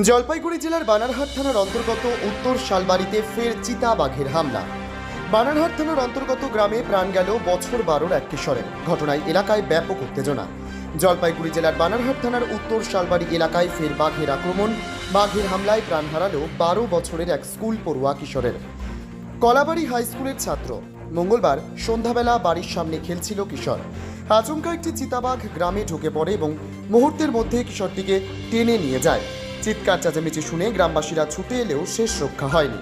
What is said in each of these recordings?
জলপাইগুড়ি জেলার বানারহাট থানার অন্তর্গত উত্তর শালবাড়িতে ফের চিতাবাঘের হামলা। বানারহাট থানার অন্তর্গত গ্রামে প্রাণ গেল বছর 12 এক কিশোরের। ঘটনায় এলাকায় ব্যাপক উত্তেজনা। জলপাইগুড়ি জেলার বানারহাট থানার উত্তর শালবাড়ি এলাকায় ফের বাঘের আক্রমণ। বাঘের হামলায় প্রাণ হারালো 12 বছরের এক স্কুল পড়ুয়া কিশোরের। কলাবাড়ি হাই স্কুলের ছাত্র। মঙ্গলবার সন্ধ্যাবেলা বাড়ির সামনে খেলছিল কিশোর। আচমকা একটি চিতাবাঘ গ্রামে ঢুকে পড়ে এবং মুহূর্তের মধ্যে কিশোরটিকে টেনে নিয়ে যায়। চিৎকার চেঁচামেচি শুনে গ্রামবাসীরা ছুটে এলেও শেষ রক্ষা হয়নি।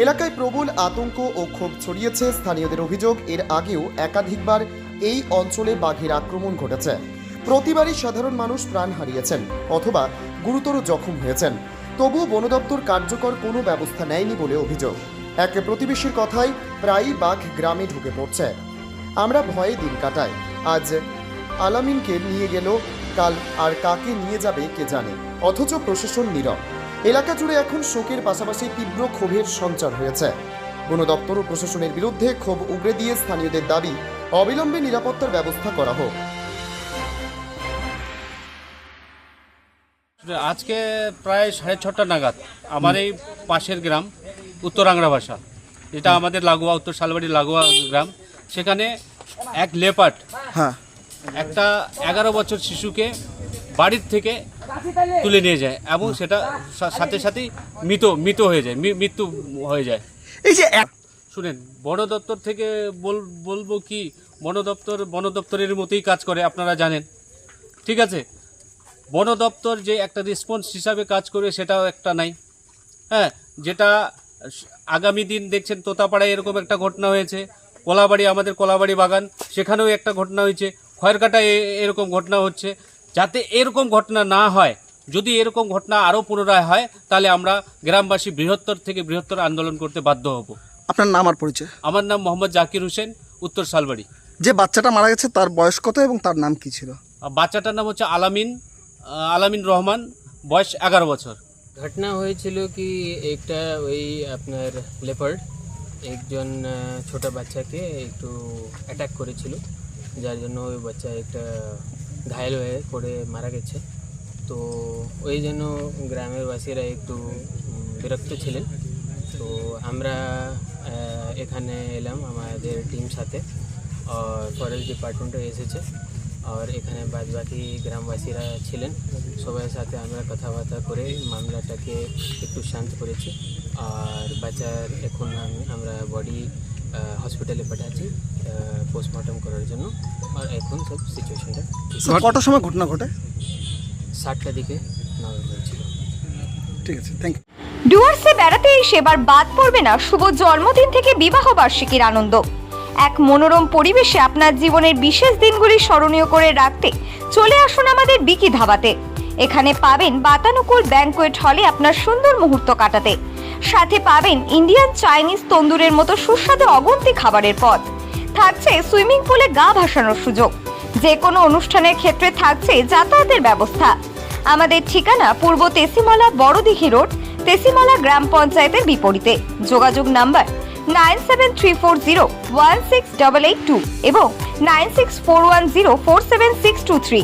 এলাকায় প্রবল আতঙ্ক ও ক্ষোভ ছড়িয়েছে। স্থানীয়দের অভিযোগ, এর আগেও একাধিকবার এই অঞ্চলে বাঘের আক্রমণ ঘটেছে। প্রতিবারই সাধারণ মানুষ প্রাণ হারিয়েছেন অথবা গুরুতর জখম হয়েছেন। তবুও বন দপ্তর কার্যকর কোনো ব্যবস্থা নেয়নি বলে অভিযোগ। এক প্রতিবেশীর কথায় প্রায়ই বাঘ গ্রামে ঢুকে পড়ছে। আমরা ভয়ে দিন কাটাই। আজ আলামিনকে নিয়ে গেল, কাল আর কাকে নিয়ে যাবে কে জানে। অথচ প্রশাসন নীরব। এলাকা জুড়ে এখন শোকের পাশাপাশি তীব্র ক্ষোভের সঞ্চার হয়েছে। বন দপ্তর ও প্রশাসনের বিরুদ্ধে ক্ষোভ উগরে দিয়ে স্থানীয়দের দাবি, অবিলম্বে নিরাপত্তার ব্যবস্থা করা হোক। আজকে প্রায় 6:30 নাগাদ আমার এই পাশের গ্রাম উত্তরাংরা ভাষা, যেটা আমাদের লাগোয়া উত্তর শালবাড়ি লাগোয়া গ্রাম, সেখানে এক লেপার্ড একটা 11 বছর শিশুকে বাড়ির থেকে তুলে নিয়ে যায় এবং সেটা সাথে সাথেই মৃত হয়ে যায়, মৃত্যু হয়ে যায়। এই যে শুনেন, বন দপ্তর থেকে বলবো কি, বন দপ্তরের মতোই কাজ করে, আপনারা জানেন, ঠিক আছে। বন দপ্তর যে একটা রেসপন্স হিসাবে কাজ করে সেটাও একটা নাই। হ্যাঁ, যেটা আগামী দিন দেখছেন তোতাপাড়ায় এরকম একটা ঘটনা হয়েছে, কলাবাড়ি, আমাদের কলাবাড়ি বাগান, সেখানেও একটা ঘটনা হয়েছে, খয়েরকাটায় এরকম ঘটনা হচ্ছে। যাতে এরকম ঘটনা না হয়, যদি এরকম ঘটনা আরও পুনরায় হয়, তাহলে আমরা গ্রামবাসী বৃহত্তর আন্দোলন করতে বাধ্য হব। আপনার নাম আর পরিচয়? আমার নাম মোহাম্মদ জাকির হোসেন, উত্তর শালবাড়ি। যে বাচ্চাটা মারা গেছে তার বয়স কত এবং তার নাম কি ছিল? বাচ্চাটার নাম হচ্ছে আলামিন রহমান, বয়স 11 বছর। ঘটনা হয়েছিল কি, একটা ওই আপনার লেপার্ড একজন ছোট বাচ্চাকে একটু অ্যাটাক করেছিল, যার জন্য ওই বাচ্চা একটা ঘায়েল হয়ে পড়ে মারা গেছে। তো ওই জন্য গ্রামের বাসীরা একটু বিরক্ত ছিলেন। তো আমরা এখানে এলাম আমাদের টিম সাথে, আর ফরেস্ট ডিপার্টমেন্টও এসেছে, আর এখানে বাদবাকি গ্রামবাসীরা ছিলেন। সবার সাথে আমরা কথাবার্তা করে মামলাটাকে একটু শান্ত করেছি। আর বাচ্চার এখন আমরা বডি হসপিটালে পাঠাচ্ছি পোস্টমর্টম করার জন্য। আর এখন সব সিচুয়েশনটা কটার সময় ঘটনা ঘটে? 7টার দিকে নজর হয়েছিল। ঠিক আছে, থ্যাংক ইউ। ডুয়ার্সে বেড়াতে এসে এবার বাদ পড়বে না শুভ জন্মদিন থেকে বিবাহ বার্ষিকীর আনন্দ। এক মনোরম পরিবেশে আপনার জীবনের বিশেষ দিনগুলি স্মরণীয় করে রাখতে চলে আসুন আমাদের বিকি ধাবাতে। এখানে পাবেন বাতানুকূল ব্যাংকোয়েট হলে আপনার সুন্দর মুহূর্ত কাটাতে। সাথে পাবেন ইন্ডিয়ান, চাইনিজ, তন্দুরের মতো সুস্বাদু অগুন্তি খাবারের পদ। থাকছে সুইমিং পুলে গা ভাসানোর সুযোগ। যে কোনো অনুষ্ঠানের ক্ষেত্রে থাকছে যাতায়াতের ব্যবস্থা। আমাদের ঠিকানা পূর্ব তেসিমালা, বড়দিঘি রোড, তেসিমালা গ্রাম পঞ্চায়েতের বিপরীতে। যোগাযোগ নাম্বার 9734016882 এবং 9641047623।